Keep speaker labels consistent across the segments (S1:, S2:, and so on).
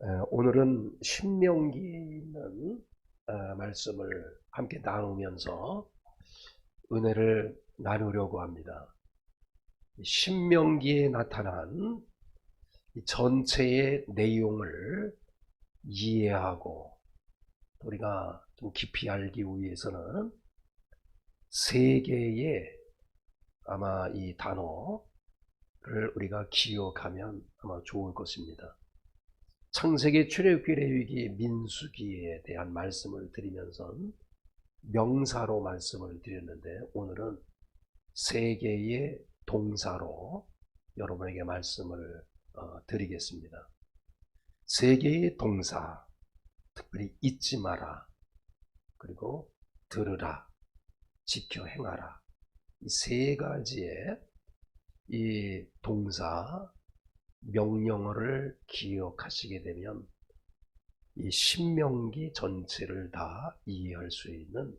S1: 오늘은 신명기에 있는 말씀을 함께 나누면서 은혜를 나누려고 합니다. 신명기에 나타난 이 전체의 내용을 이해하고 우리가 좀 깊이 알기 위해서는 세 개의 아마 이 단어를 우리가 기억하면 아마 좋을 것입니다. 창세기, 출애굽기, 레위기, 민수기에 대한 말씀을 드리면서 명사로 말씀을 드렸는데 오늘은 세 개의 동사로 여러분에게 말씀을 드리겠습니다. 세 개의 동사, 특별히 잊지 마라, 그리고 들으라, 지켜 행하라, 이 세 가지의 이 동사 명령어를 기억하시게 되면 이 신명기 전체를 다 이해할 수 있는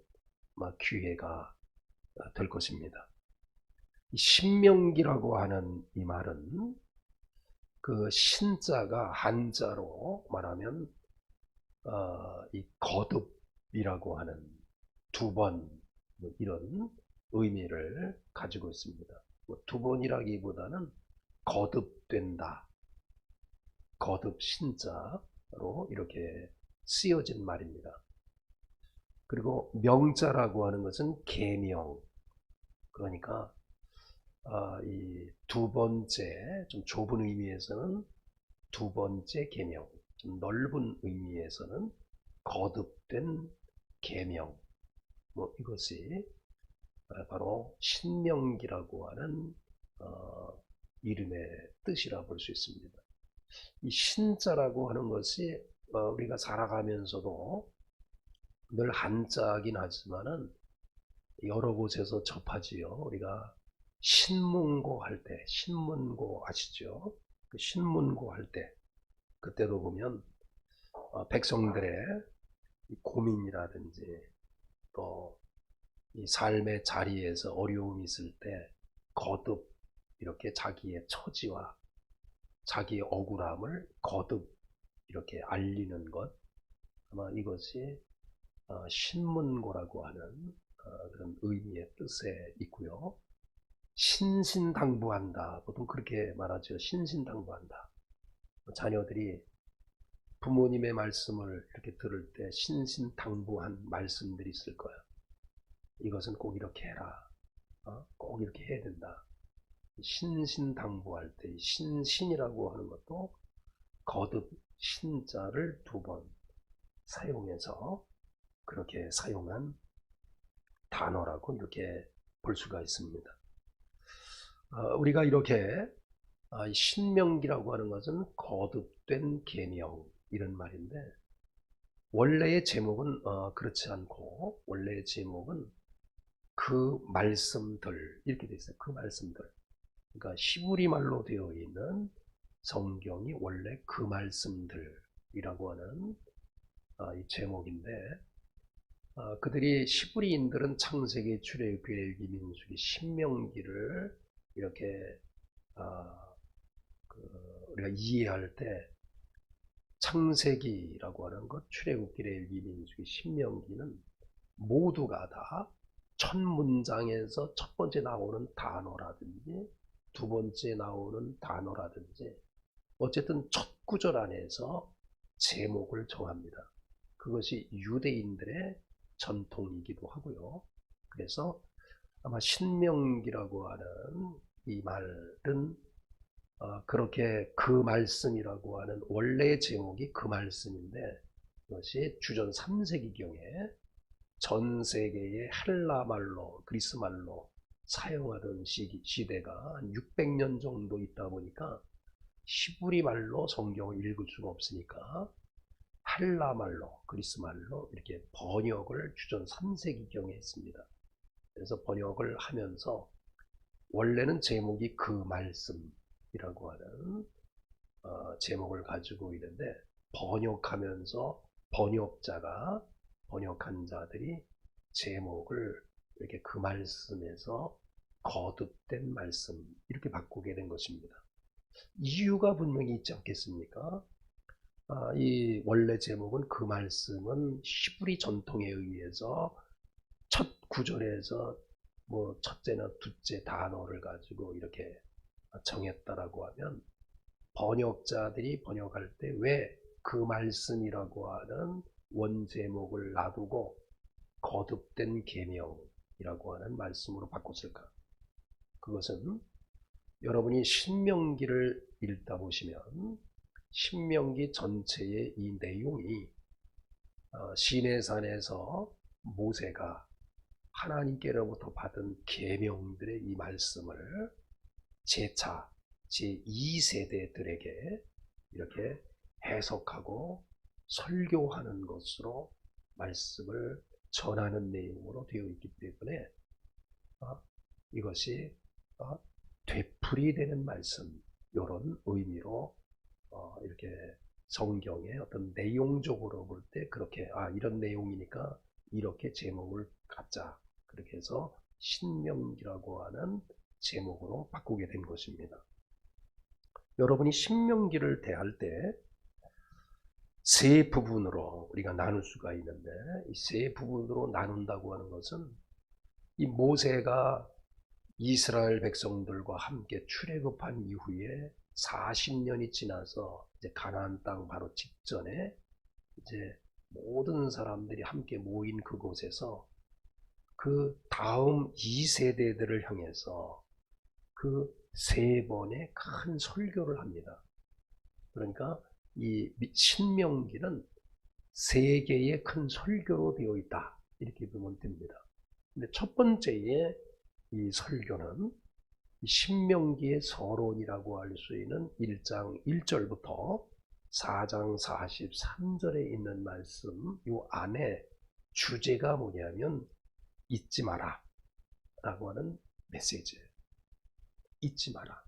S1: 기회가 될 것입니다. 이 신명기라고 하는 이 말은 그 신자가 한자로 말하면 이 거듭이라고 하는 두 번 이런 의미를 가지고 있습니다. 두 번이라기보다는 거듭된다, 거듭 신자로 이렇게 쓰여진 말입니다. 그리고 명자라고 하는 것은 계명, 그러니까 이 두 번째, 좀 좁은 의미에서는 두 번째 계명, 좀 넓은 의미에서는 거듭된 계명, 이것이 바로 신명기라고 하는 이름의 뜻이라 볼 수 있습니다. 이 신자라고 하는 것이 우리가 살아가면서도 늘 한자긴 하지만은 여러 곳에서 접하지요. 우리가 신문고 할 때, 신문고 아시죠? 그 신문고 할 때, 그때도 보면 백성들의 고민이라든지 또 이 삶의 자리에서 어려움이 있을 때 거듭 이렇게 자기의 처지와 자기의 억울함을 거듭 이렇게 알리는 것, 아마 이것이 신문고라고 하는 그런 의미의 뜻에 있고요. 신신당부한다. 보통 그렇게 말하죠. 신신당부한다. 자녀들이 부모님의 말씀을 이렇게 들을 때 신신당부한 말씀들이 있을 거야. 이것은 꼭 이렇게 해라. 꼭 이렇게 해야 된다. 신신당부할 때 신신이라고 하는 것도 거듭 신자를 두 번 사용해서 그렇게 사용한 단어라고 이렇게 볼 수가 있습니다. 우리가 이렇게 신명기라고 하는 것은 거듭된 계명 이런 말인데 원래의 제목은 그렇지 않고 원래의 제목은 그 말씀들 이렇게 되어 있어요. 그 말씀들. 그러니까 히브리 말로 되어 있는 성경이 원래 그 말씀들이라고 하는 이 제목인데 그들이 히브리인들은 창세기, 출애굽기, 레위기, 민수기, 신명기를 이렇게 우리가 이해할 때 창세기라고 하는 것, 출애굽기, 레위기, 민수기, 신명기는 모두가 다 첫 문장에서 첫 번째 나오는 단어라든지 두 번째 나오는 단어라든지 어쨌든 첫 구절 안에서 제목을 정합니다. 그것이 유대인들의 전통이기도 하고요. 그래서 아마 신명기라고 하는 이 말은 그렇게 그 말씀이라고 하는 원래의 제목이 그 말씀인데 그것이 주전 3세기경에 전 세계의 헬라 말로 그리스 말로 사용하던 시대가 한 600년 정도 있다 보니까 히브리 말로 성경을 읽을 수가 없으니까 헬라 말로 그리스 말로 이렇게 번역을 주전 3세기경에 했습니다. 그래서 번역을 하면서 원래는 제목이 그 말씀이라고 하는 제목을 가지고 있는데 번역하면서 번역한 자들이 제목을 이렇게 그 말씀에서 거듭된 말씀 이렇게 바꾸게 된 것입니다. 이유가 분명히 있지 않겠습니까? 이 원래 제목은 그 말씀은 히브리 전통에 의해서 첫 구절에서 뭐 첫째나 둘째 단어를 가지고 이렇게 정했다라고 하면 번역자들이 번역할 때 왜 그 말씀이라고 하는 원제목을 놔두고 거듭된 계명이라고 하는 말씀으로 바꿨을까? 그것은 여러분이 신명기를 읽다 보시면 신명기 전체의 이 내용이 시내산에서 모세가 하나님께로부터 받은 계명들의 이 말씀을 제차 제2세대들에게 이렇게 해석하고 설교하는 것으로 말씀을 전하는 내용으로 되어 있기 때문에 이것이 되풀이되는 말씀, 이런 의미로 이렇게 성경의 어떤 내용적으로 볼 때 그렇게 이런 내용이니까 이렇게 제목을 갖자, 그렇게 해서 신명기라고 하는 제목으로 바꾸게 된 것입니다. 여러분이 신명기를 대할 때 세 부분으로 우리가 나눌 수가 있는데, 이 세 부분으로 나눈다고 하는 것은 이 모세가 이스라엘 백성들과 함께 출애굽한 이후에 40년이 지나서 이제 가나안 땅 바로 직전에 이제 모든 사람들이 함께 모인 그곳에서 그 다음 2세대들을 향해서 그 세 번의 큰 설교를 합니다. 그러니까 이 신명기는 세 개의 큰 설교로 되어 있다, 이렇게 보면 됩니다. 근데 첫 번째의 이 설교는 신명기의 서론이라고 할 수 있는 1장 1절부터 4장 43절에 있는 말씀, 이 안에 주제가 뭐냐면 잊지 마라 라고 하는 메시지예요. 잊지 마라.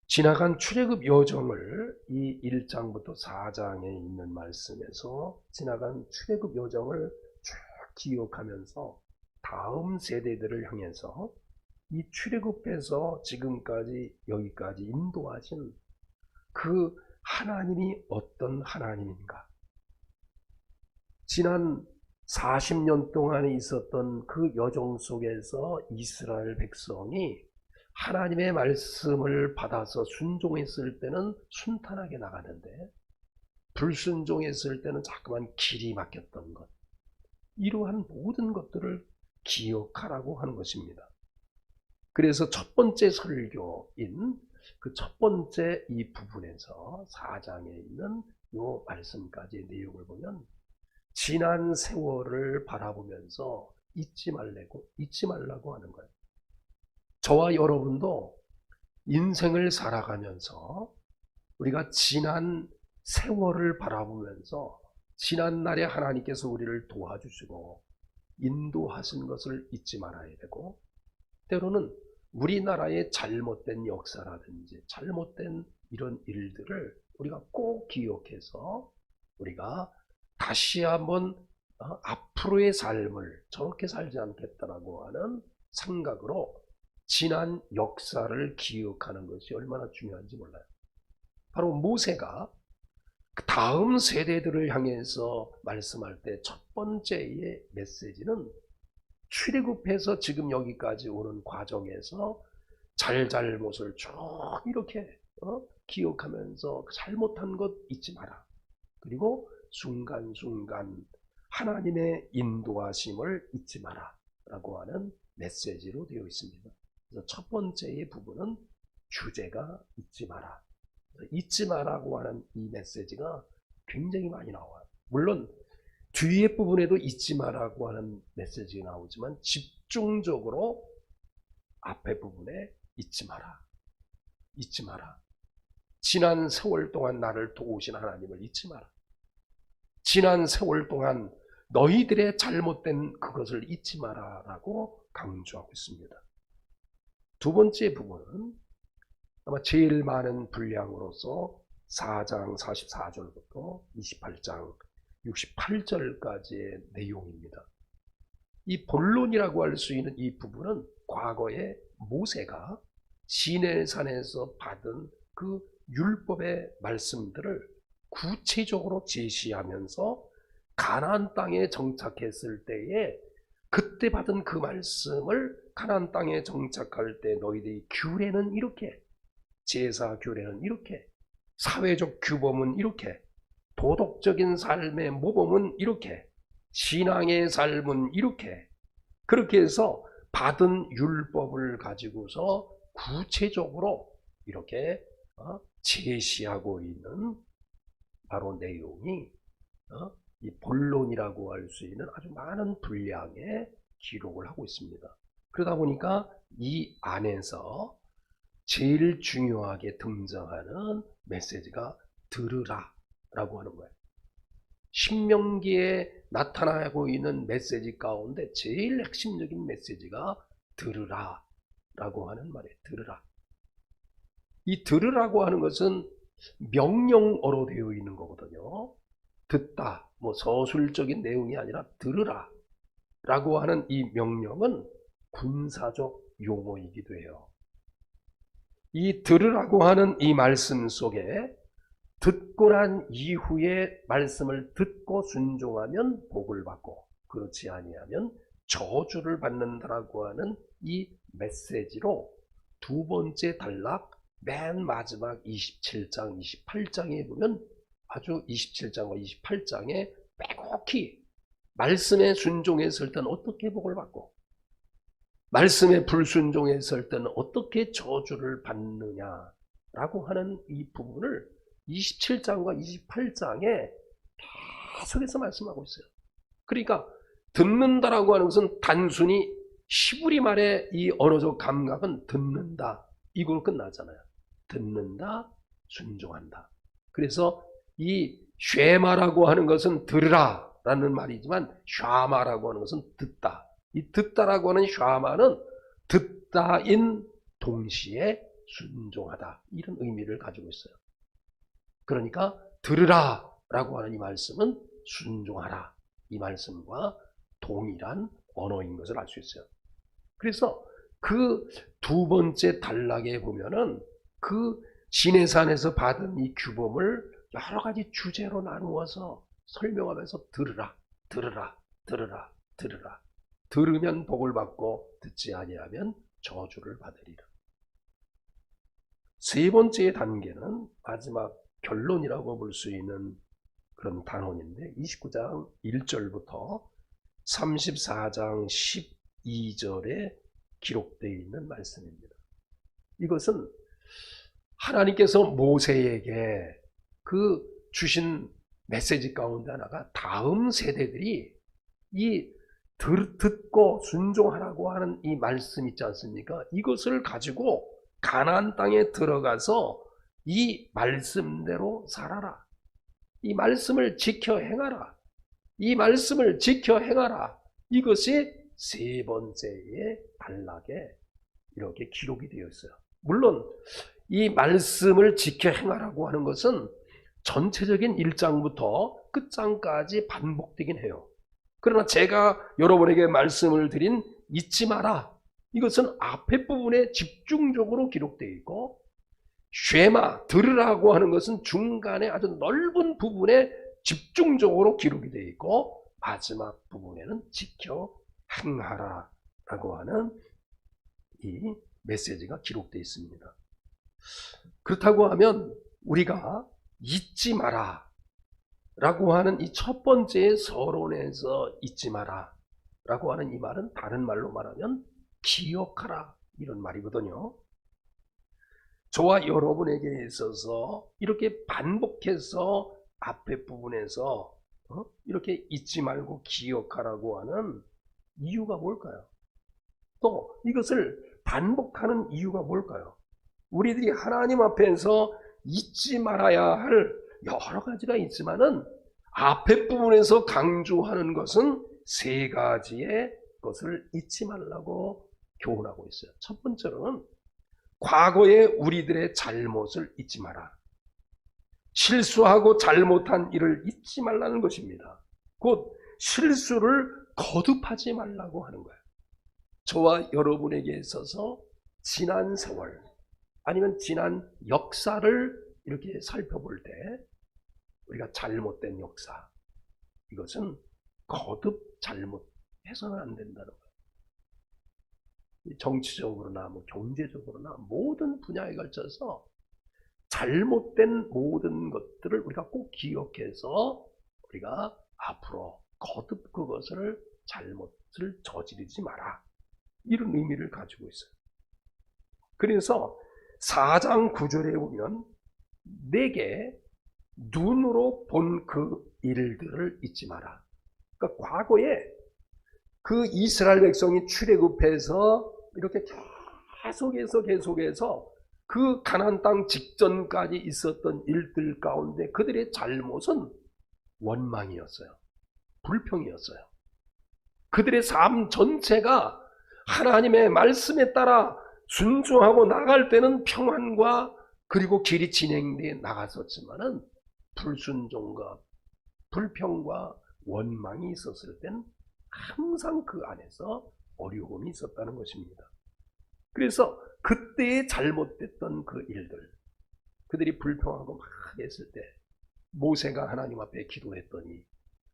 S1: 지나간 출애굽 여정을 이 1장부터 4장에 있는 말씀에서 지나간 출애굽 여정을 쭉 기억하면서 다음 세대들을 향해서 이 출애굽해서 지금까지 여기까지 인도하신 그 하나님이 어떤 하나님인가, 지난 40년 동안에 있었던 그 여정 속에서 이스라엘 백성이 하나님의 말씀을 받아서 순종했을 때는 순탄하게 나가는데 불순종했을 때는 자꾸만 길이 막혔던 것, 이러한 모든 것들을 기억하라고 하는 것입니다. 그래서 첫 번째 설교인 그 첫 번째 이 부분에서 4장에 있는 이 말씀까지의 내용을 보면 지난 세월을 바라보면서 잊지 말라고 하는 거예요. 저와 여러분도 인생을 살아가면서 우리가 지난 세월을 바라보면서 지난 날에 하나님께서 우리를 도와주시고 인도하신 것을 잊지 말아야 되고, 때로는 우리나라의 잘못된 역사라든지 잘못된 이런 일들을 우리가 꼭 기억해서 우리가 다시 한번 앞으로의 삶을 저렇게 살지 않겠다라고 하는 생각으로 지난 역사를 기억하는 것이 얼마나 중요한지 몰라요. 바로 모세가 그 다음 세대들을 향해서 말씀할 때 첫 번째의 메시지는 출애굽해서 지금 여기까지 오는 과정에서 잘못을 쭉 이렇게 기억하면서 잘못한 것 잊지 마라. 그리고 순간순간 하나님의 인도하심을 잊지 마라 라고 하는 메시지로 되어 있습니다. 그래서 첫 번째의 부분은 주제가 잊지 마라. 잊지 마라고 하는 이 메시지가 굉장히 많이 나와요. 물론 뒤에 부분에도 잊지 마라고 하는 메시지가 나오지만 집중적으로 앞에 부분에 잊지 마라. 잊지 마라. 지난 세월 동안 나를 도우신 하나님을 잊지 마라. 지난 세월 동안 너희들의 잘못된 그것을 잊지 마라라고 강조하고 있습니다. 두 번째 부분은 아마 제일 많은 분량으로서 4장 44절부터 28장 68절까지의 내용입니다. 이 본론이라고 할 수 있는 이 부분은 과거에 모세가 시내산에서 받은 그 율법의 말씀들을 구체적으로 제시하면서 가나안 땅에 정착했을 때에 그때 받은 그 말씀을 가나안 땅에 정착할 때 너희들이 규례는 이렇게, 제사 규례는 이렇게, 사회적 규범은 이렇게, 도덕적인 삶의 모범은 이렇게, 신앙의 삶은 이렇게, 그렇게 해서 받은 율법을 가지고서 구체적으로 이렇게 제시하고 있는 바로 내용이 이 본론이라고 할 수 있는 아주 많은 분량의 기록을 하고 있습니다. 그러다 보니까 이 안에서 제일 중요하게 등장하는 메시지가 들으라 라고 하는 거예요. 신명기에 나타나고 있는 메시지 가운데 제일 핵심적인 메시지가 들으라 라고 하는 말이에요. 들으라. 이 들으라고 하는 것은 명령어로 되어 있는 거거든요. 듣다, 뭐 서술적인 내용이 아니라 들으라 라고 하는 이 명령은 군사적 용어이기도 해요. 이 들으라고 하는 이 말씀 속에 듣고 난 이후에 말씀을 듣고 순종하면 복을 받고 그렇지 아니하면 저주를 받는다라고 하는 이 메시지로 두 번째 단락 맨 마지막 27장, 28장에 보면 아주 27장과 28장에 빼곡히 말씀에 순종했을 때는 어떻게 복을 받고 말씀에 불순종했을 때는 어떻게 저주를 받느냐라고 하는 이 부분을 27장과 28장에 계속해서 말씀하고 있어요. 그러니까 듣는다라고 하는 것은 단순히 시부리 말의 이 언어적 감각은 듣는다 이걸로 끝나잖아요. 듣는다, 순종한다. 그래서 이 쉐마라고 하는 것은 들으라 라는 말이지만 샤마라고 하는 것은 듣다. 이 듣다라고 하는 샤마는 듣다인 동시에 순종하다 이런 의미를 가지고 있어요. 그러니까 들으라 라고 하는 이 말씀은 순종하라 이 말씀과 동일한 언어인 것을 알 수 있어요. 그래서 그 두 번째 단락에 보면은 그 시내산에서 받은 이 규범을 여러 가지 주제로 나누어서 설명하면서 들으라, 들으라, 들으라, 들으라. 들으면 복을 받고 듣지 아니하면 저주를 받으리라. 세 번째 단계는 마지막 결론이라고 볼 수 있는 그런 단원인데 29장 1절부터 34장 12절에 기록되어 있는 말씀입니다. 이것은 하나님께서 모세에게 그 주신 메시지 가운데 하나가 다음 세대들이 이 듣고 순종하라고 하는 이 말씀 있지 않습니까? 이것을 가지고 가나안 땅에 들어가서 이 말씀대로 살아라. 이 말씀을 지켜 행하라. 이 말씀을 지켜 행하라. 이것이 세 번째의 단락에 이렇게 기록이 되어 있어요. 물론 이 말씀을 지켜 행하라고 하는 것은 전체적인 1장부터 끝장까지 반복되긴 해요. 그러나 제가 여러분에게 말씀을 드린 잊지 마라. 이것은 앞에 부분에 집중적으로 기록되어 있고 쉐마, 들으라고 하는 것은 중간에 아주 넓은 부분에 집중적으로 기록이 되어 있고 마지막 부분에는 지켜 행하라 라고 하는 이 메시지가 기록되어 있습니다. 그렇다고 하면 우리가 잊지 마라 라고 하는 이 첫 번째 서론에서 잊지 마라 라고 하는 이 말은 다른 말로 말하면 기억하라 이런 말이거든요. 저와 여러분에게 있어서 이렇게 반복해서 앞에 부분에서 이렇게 잊지 말고 기억하라고 하는 이유가 뭘까요? 또 이것을 반복하는 이유가 뭘까요? 우리들이 하나님 앞에서 잊지 말아야 할 여러 가지가 있지만은 앞에 부분에서 강조하는 것은 세 가지의 것을 잊지 말라고 교훈하고 있어요. 첫 번째로는 과거의 우리들의 잘못을 잊지 마라. 실수하고 잘못한 일을 잊지 말라는 것입니다. 곧 실수를 거듭하지 말라고 하는 거예요. 저와 여러분에게 있어서 지난 세월 아니면 지난 역사를 이렇게 살펴볼 때 우리가 잘못된 역사, 이것은 거듭 잘못해서는 안 된다는 거예요. 정치적으로나 경제적으로나 모든 분야에 걸쳐서 잘못된 모든 것들을 우리가 꼭 기억해서 우리가 앞으로 거듭 그것을 잘못을 저지르지 마라, 이런 의미를 가지고 있어요. 그래서 4장 9절에 보면 내게 눈으로 본 그 일들을 잊지 마라. 그러니까 과거에 그 이스라엘 백성이 출애굽해서 이렇게 계속해서 그 가나안 땅 직전까지 있었던 일들 가운데 그들의 잘못은 원망이었어요. 불평이었어요. 그들의 삶 전체가 하나님의 말씀에 따라 순종하고 나갈 때는 평안과 그리고 길이 진행되어 나갔었지만은 불순종과 불평과 원망이 있었을 땐 항상 그 안에서 어려움이 있었다는 것입니다. 그래서 그때의 잘못됐던 그 일들, 그들이 불평하고 막 했을 때 모세가 하나님 앞에 기도했더니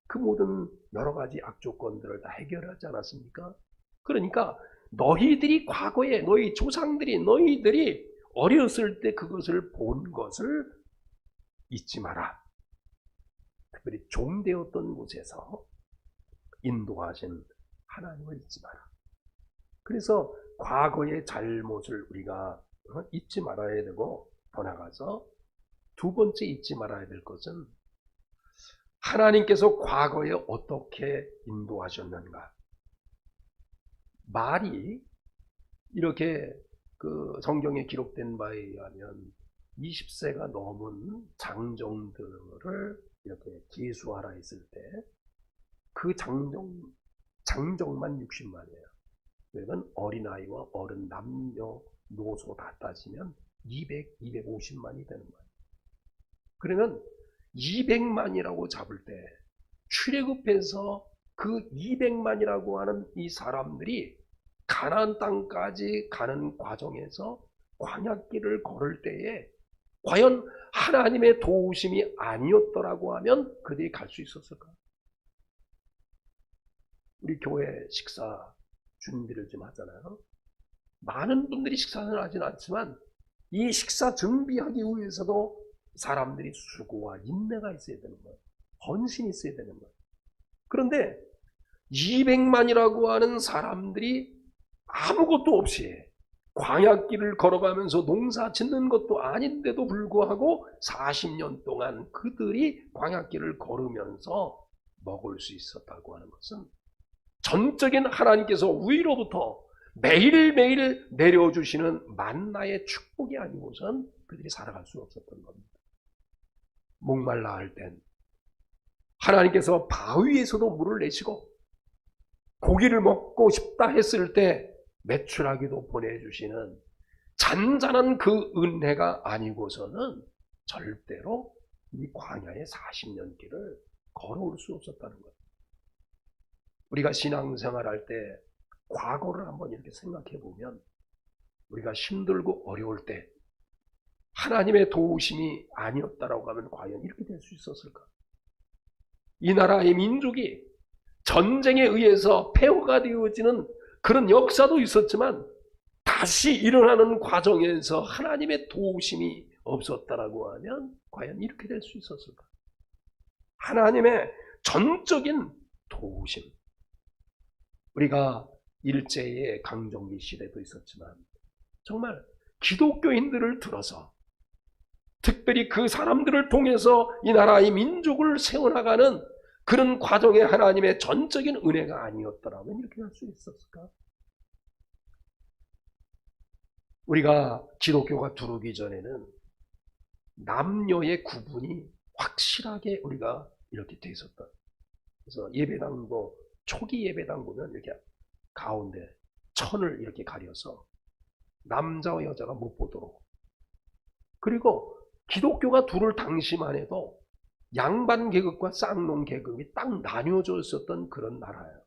S1: 그 모든 여러 가지 악조건들을 다 해결하지 않았습니까? 그러니까 너희들이 과거에 너희 조상들이 너희들이 어렸을 때 그것을 본 것을 잊지 마라. 특별히 종되었던 곳에서 인도하신 하나님을 잊지 마라. 그래서 과거의 잘못을 우리가 잊지 말아야 되고, 더 나아가서 두 번째 잊지 말아야 될 것은 하나님께서 과거에 어떻게 인도하셨는가. 말이 이렇게 그 성경에 기록된 바에 의하면 20세가 넘은 장정들을 이렇게 계수하라 했을 때 그 장정만 60만이에요. 그러면 어린아이와 어른 남녀 노소 다 따지면 250만이 되는 거예요. 그러면 200만이라고 잡을 때 출애굽해서 그 200만이라고 하는 이 사람들이 가나안 땅까지 가는 과정에서 광야길을 걸을 때에 과연 하나님의 도우심이 아니었더라고 하면 그들이 갈 수 있었을까? 우리 교회 식사 준비를 좀 하잖아요. 많은 분들이 식사를 하진 않지만 이 식사 준비하기 위해서도 사람들이 수고와 인내가 있어야 되는 거예요. 헌신이 있어야 되는 거예요. 그런데 200만이라고 하는 사람들이 아무것도 없이 광야길을 걸어가면서 농사 짓는 것도 아닌데도 불구하고 40년 동안 그들이 광야길을 걸으면서 먹을 수 있었다고 하는 것은 전적인 하나님께서 위로부터 매일매일 내려주시는 만나의 축복이 아니고선 그들이 살아갈 수 없었던 겁니다. 목말라 할 땐 하나님께서 바위에서도 물을 내시고 고기를 먹고 싶다 했을 때 메추라기도 보내주시는 잔잔한 그 은혜가 아니고서는 절대로 이 광야의 40년 길을 걸어올 수 없었다는 거예요. 우리가 신앙생활할 때 과거를 한번 이렇게 생각해 보면 우리가 힘들고 어려울 때 하나님의 도우심이 아니었다라고 하면 과연 이렇게 될 수 있었을까? 이 나라의 민족이 전쟁에 의해서 폐허가 되어지는 그런 역사도 있었지만 다시 일어나는 과정에서 하나님의 도우심이 없었다라고 하면 과연 이렇게 될 수 있었을까? 하나님의 전적인 도우심. 우리가 일제의 강점기 시대도 있었지만 정말 기독교인들을 들어서 특별히 그 사람들을 통해서 이 나라의 민족을 세워나가는 그런 과정에 하나님의 전적인 은혜가 아니었더라면 이렇게 할 수 있었을까? 우리가 기독교가 들어오기 전에는 남녀의 구분이 확실하게 우리가 이렇게 돼 있었다. 그래서 예배당도 초기 예배당 보면 이렇게 가운데 천을 이렇게 가려서 남자와 여자가 못 보도록, 그리고 기독교가 들어올 당시만 해도 양반 계급과 쌍놈 계급이 딱 나뉘어져 있었던 그런 나라예요.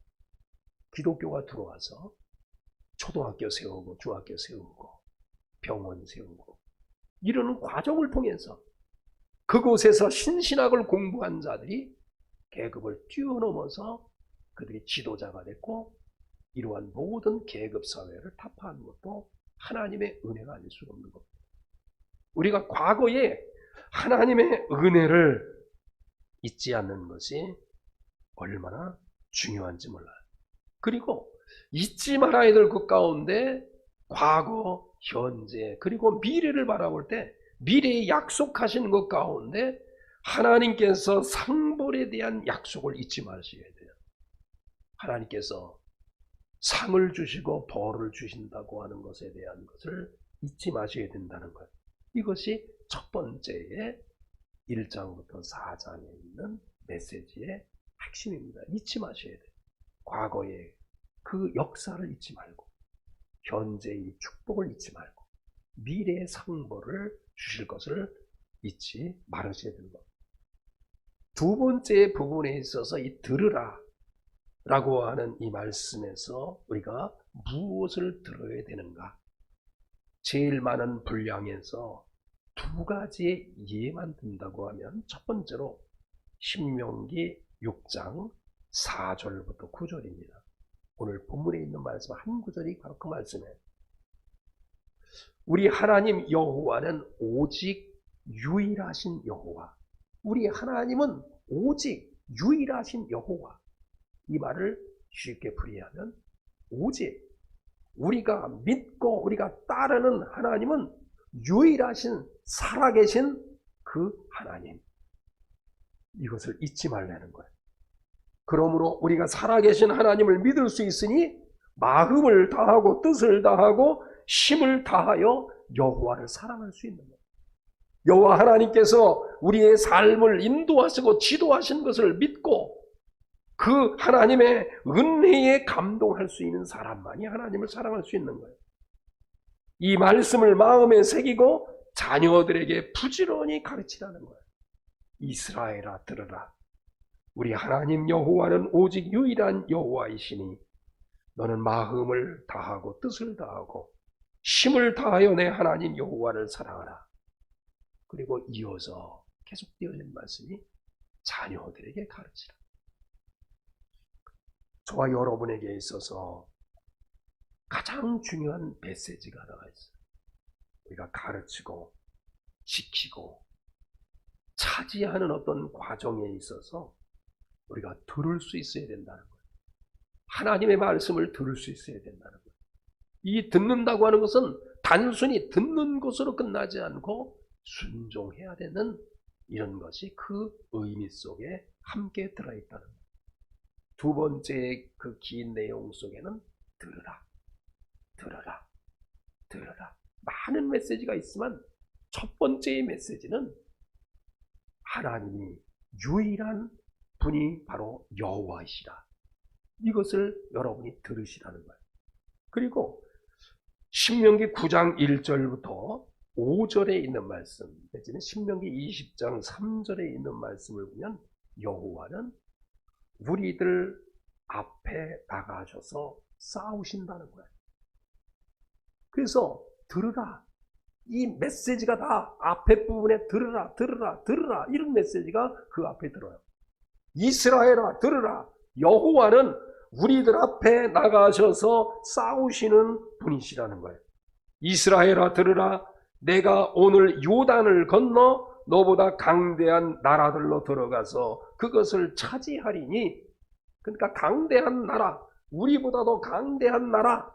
S1: 기독교가 들어와서 초등학교 세우고 중학교 세우고 병원 세우고 이러는 과정을 통해서 그곳에서 신신학을 공부한 자들이 계급을 뛰어넘어서 그들이 지도자가 됐고 이러한 모든 계급 사회를 타파하는 것도 하나님의 은혜가 아닐 수가 없는 겁니다. 우리가 과거에 하나님의 은혜를 잊지 않는 것이 얼마나 중요한지 몰라요. 그리고 잊지 말아야 될 것 가운데 과거, 현재, 그리고 미래를 바라볼 때 미래에 약속하신 것 가운데 하나님께서 상벌에 대한 약속을 잊지 마셔야 돼요. 하나님께서 상을 주시고 벌을 주신다고 하는 것에 대한 것을 잊지 마셔야 된다는 것. 이것이 첫 번째의 1장부터 4장에 있는 메시지의 핵심입니다. 잊지 마셔야 돼요. 과거의 그 역사를 잊지 말고 현재의 축복을 잊지 말고 미래의 상벌을 주실 것을 잊지 말으셔야 된다. 두 번째 부분에 있어서 이 들으라 라고 하는 이 말씀에서 우리가 무엇을 들어야 되는가? 제일 많은 분량에서 두 가지의 예만 든다고 하면 첫 번째로 신명기 6장 4절부터 9절입니다. 오늘 본문에 있는 말씀 한 구절이 바로 그 말씀이에요. 우리 하나님 여호와는 오직 유일하신 여호와. 우리 하나님은 오직 유일하신 여호와. 이 말을 쉽게 풀이하면 오직 우리가 믿고 우리가 따르는 하나님은 유일하신 살아계신 그 하나님. 이것을 잊지 말라는 거예요. 그러므로 우리가 살아계신 하나님을 믿을 수 있으니 마음을 다하고 뜻을 다하고 힘을 다하여 여호와를 사랑할 수 있는 거예요. 여호와 하나님께서 우리의 삶을 인도하시고 지도하신 것을 믿고 그 하나님의 은혜에 감동할 수 있는 사람만이 하나님을 사랑할 수 있는 거예요. 이 말씀을 마음에 새기고 자녀들에게 부지런히 가르치라는 거예요. 이스라엘아 들으라. 우리 하나님 여호와는 오직 유일한 여호와이시니 너는 마음을 다하고 뜻을 다하고 힘을 다하여 내 하나님 여호와를 사랑하라. 그리고 이어서 계속 되어진 말씀이 자녀들에게 가르치라. 저와 여러분에게 있어서 가장 중요한 메시지가 하나가 있어요. 우리가 가르치고 지키고 차지하는 어떤 과정에 있어서 우리가 들을 수 있어야 된다는 거예요. 하나님의 말씀을 들을 수 있어야 된다는 거예요. 이 듣는다고 하는 것은 단순히 듣는 것으로 끝나지 않고 순종해야 되는 이런 것이 그 의미 속에 함께 들어있다는 거예요. 두 번째 그 긴 내용 속에는 들으라, 들으라, 들으라. 많은 메시지가 있지만 첫 번째의 메시지는 하나님이 유일한 분이 바로 여호와이시라. 이것을 여러분이 들으시라는 거예요. 그리고 신명기 9장 1절부터 5절에 있는 말씀, 내지는 신명기 20장 3절에 있는 말씀을 보면 여호와는 우리들 앞에 나가셔서 싸우신다는 거예요. 그래서 들으라. 이 메시지가 다 앞에 부분에 들으라, 들으라, 들으라 이런 메시지가 그 앞에 들어요. 이스라엘아 들으라. 여호와는 우리들 앞에 나가셔서 싸우시는 분이시라는 거예요. 이스라엘아 들으라. 내가 오늘 요단을 건너 너보다 강대한 나라들로 들어가서 그것을 차지하리니, 그러니까 강대한 나라, 우리보다도 강대한 나라,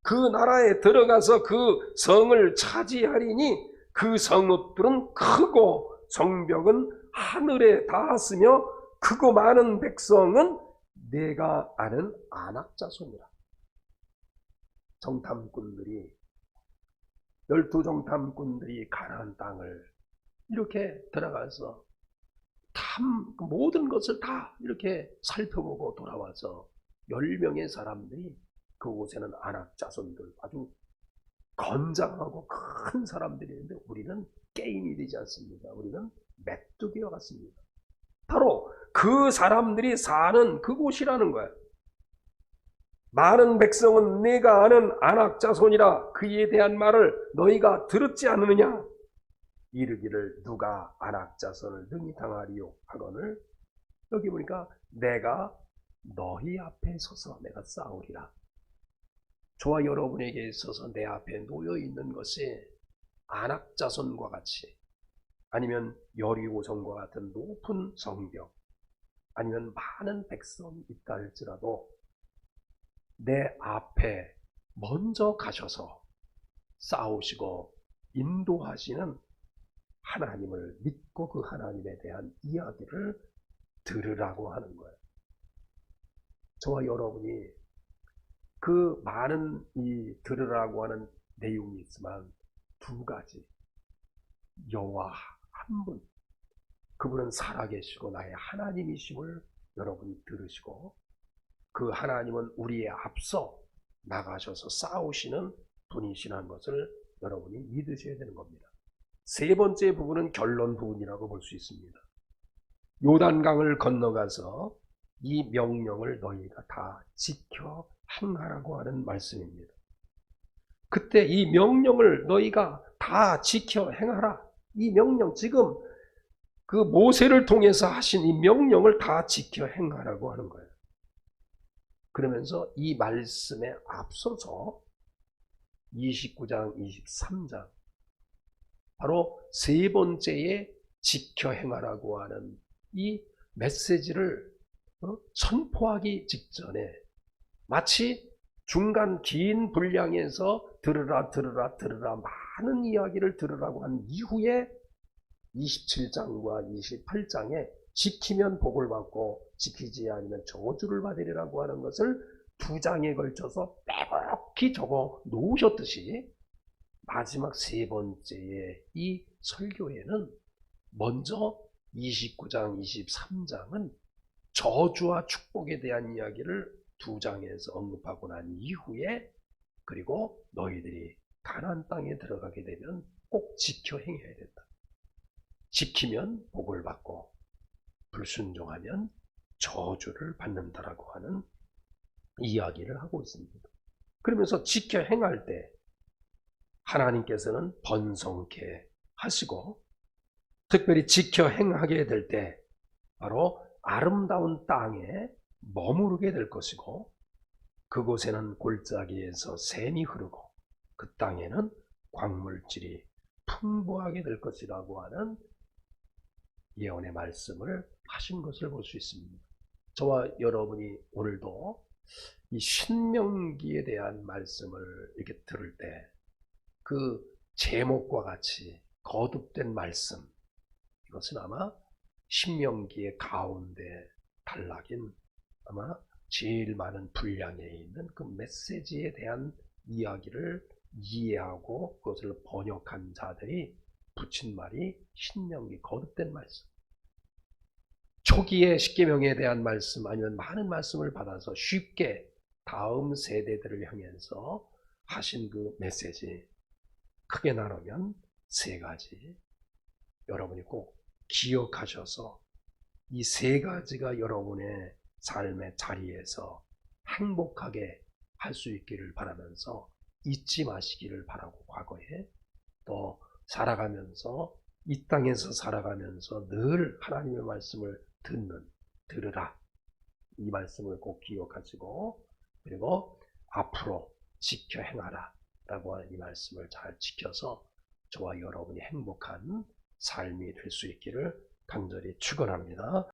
S1: 그 나라에 들어가서 그 성을 차지하리니 그 성읍들은 크고 성벽은 하늘에 닿았으며 크고 많은 백성은 내가 아는 아낙 자손이라. 정탐꾼들이 12정탐꾼들이 가나안 땅을 이렇게 들어가서 모든 것을 다 이렇게 살펴보고 돌아와서 10명의 사람들이 그곳에는 아낙 자손들 아주 건장하고 큰 사람들이었는데 우리는 게임이 되지 않습니다. 우리는 메뚜기와 같습니다. 바로 그 사람들이 사는 그곳이라는 거예요. 많은 백성은 내가 아는 아낙 자손이라. 그에 대한 말을 너희가 들었지 않느냐? 이르기를 누가 안악자손을 능히 당하리요 하거늘 여기 보니까 내가 너희 앞에 서서 내가 싸우리라. 저와 여러분에게 있어서 내 앞에 놓여 있는 것이 안악자손과 같이 아니면 여리고성과 같은 높은 성벽 아니면 많은 백성이 있다 할지라도 내 앞에 먼저 가셔서 싸우시고 인도하시는 하나님을 믿고 그 하나님에 대한 이야기를 들으라고 하는 거예요. 저와 여러분이 그 많은 이 들으라고 하는 내용이 있지만 두 가지. 여호와 한 분, 그분은 살아계시고 나의 하나님이심을 여러분이 들으시고 그 하나님은 우리의 앞서 나가셔서 싸우시는 분이시라는 것을 여러분이 믿으셔야 되는 겁니다. 세 번째 부분은 결론 부분이라고 볼 수 있습니다. 요단강을 건너가서 이 명령을 너희가 다 지켜 행하라고 하는 말씀입니다. 그때 이 명령을 너희가 다 지켜 행하라. 이 명령, 지금 그 모세를 통해서 하신 이 명령을 다 지켜 행하라고 하는 거예요. 그러면서 이 말씀에 앞서서 29장, 23장, 바로 세 번째에 지켜 행하라고 하는 이 메시지를 선포하기 직전에 마치 중간 긴 분량에서 들으라 많은 이야기를 들으라고 한 이후에 27장과 28장에 지키면 복을 받고 지키지 않으면 저주를 받으리라고 하는 것을 두 장에 걸쳐서 빼곡히 적어 놓으셨듯이 마지막 세 번째의 이 설교에는 먼저 29장, 23장은 저주와 축복에 대한 이야기를 두 장에서 언급하고 난 이후에 그리고 너희들이 가나안 땅에 들어가게 되면 꼭 지켜 행해야 된다. 지키면 복을 받고 불순종하면 저주를 받는다라고 하는 이야기를 하고 있습니다. 그러면서 지켜 행할 때 하나님께서는 번성케 하시고 특별히 지켜 행하게 될 때 바로 아름다운 땅에 머무르게 될 것이고 그곳에는 골짜기에서 샘이 흐르고 그 땅에는 광물질이 풍부하게 될 것이라고 하는 예언의 말씀을 하신 것을 볼 수 있습니다. 저와 여러분이 오늘도 이 신명기에 대한 말씀을 이렇게 들을 때 그 제목과 같이 거듭된 말씀, 이것은 아마 신명기의 가운데 단락인 아마 제일 많은 분량에 있는 그 메시지에 대한 이야기를 이해하고 그것을 번역한 자들이 붙인 말이 신명기 거듭된 말씀. 초기에 십계명에 대한 말씀 아니면 많은 말씀을 받아서 쉽게 다음 세대들을 향해서 하신 그 메시지 크게 나누면 세 가지. 여러분이 꼭 기억하셔서 이 세 가지가 여러분의 삶의 자리에서 행복하게 할 수 있기를 바라면서 잊지 마시기를 바라고 과거에 또 살아가면서 이 땅에서 살아가면서 늘 하나님의 말씀을 들으라. 이 말씀을 꼭 기억하시고 그리고 앞으로 지켜 행하라 라고 하는 이 말씀을 잘 지켜서 저와 여러분이 행복한 삶이 될 수 있기를 간절히 축원합니다.